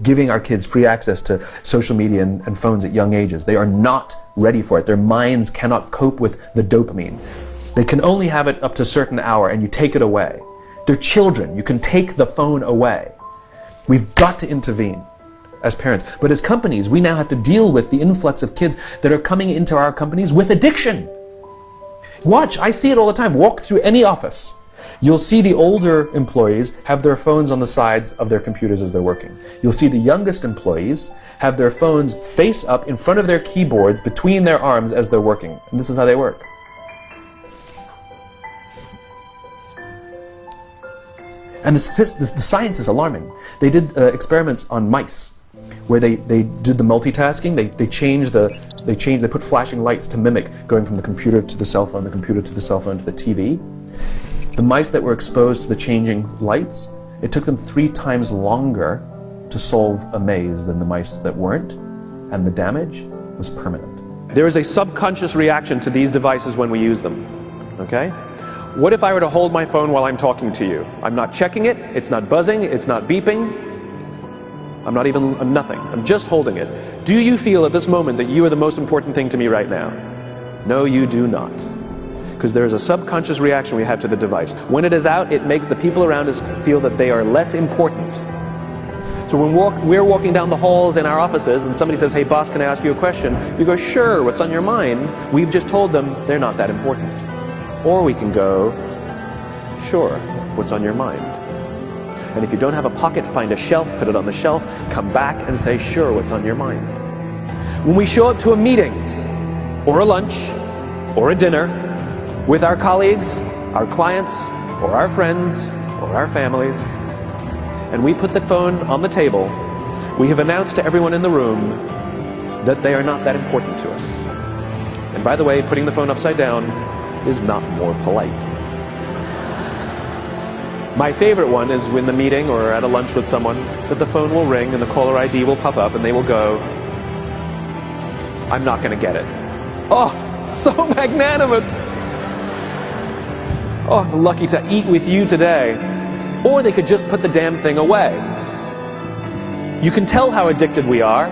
giving our kids free access to social media and phones at young ages. They are not ready for it. Their minds cannot cope with the dopamine. They can only have it up to a certain hour, and you take it away. They're children. You can take the phone away. We've got to intervene as parents. But as companies, we now have to deal with the influx of kids that are coming into our companies with addiction. Watch, I see it all the time. Walk through any office. You'll see the older employees have their phones on the sides of their computers as they're working. You'll see the youngest employees have their phones face up in front of their keyboards between their arms as they're working. And this is how they work. And the science is alarming. They did experiments on mice where they did the multitasking. They put flashing lights to mimic going from the computer to the cell phone, the computer to the cell phone to the TV. The mice that were exposed to the changing lights, it took them 3 times longer to solve a maze than the mice that weren't, and the damage was permanent. There is a subconscious reaction to these devices when we use them, okay? What if I were to hold my phone while I'm talking to you? I'm not checking it, it's not buzzing, it's not beeping, I'm nothing, I'm just holding it. Do you feel at this moment that you are the most important thing to me right now? No, you do not. Because there is a subconscious reaction we have to the device. When it is out, it makes the people around us feel that they are less important. So when we're walking down the halls in our offices and somebody says, hey boss, can I ask you a question? You go, sure, what's on your mind? We've just told them they're not that important. Or we can go, sure, what's on your mind? And if you don't have a pocket, find a shelf, put it on the shelf, come back and say, sure, what's on your mind? When we show up to a meeting, or a lunch, or a dinner, with our colleagues, our clients, or our friends, or our families, and we put the phone on the table, we have announced to everyone in the room that they are not that important to us. And by the way, putting the phone upside down is not more polite. My favorite one is when the meeting or at a lunch with someone that the phone will ring and the caller ID will pop up and they will go, I'm not going to get it. Oh, so magnanimous. Oh, lucky to eat with you today. Or they could just put the damn thing away. You can tell how addicted we are.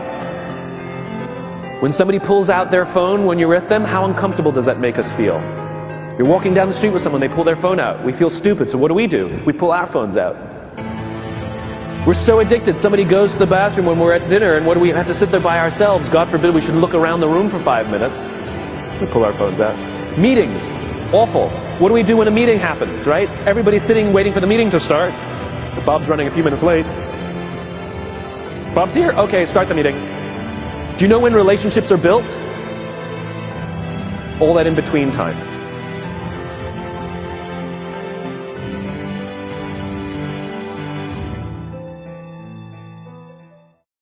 When somebody pulls out their phone when you're with them, how uncomfortable does that make us feel? You're walking down the street with someone, they pull their phone out. We feel stupid, so what do? We pull our phones out. We're so addicted. Somebody goes to the bathroom when we're at dinner, and what do we have to sit there by ourselves? God forbid we should look around the room for 5 minutes. We pull our phones out. Meetings, awful. What do we do when a meeting happens, right? Everybody's sitting waiting for the meeting to start. Bob's running a few minutes late. Bob's here? Okay, start the meeting. Do you know when relationships are built? All that in between time.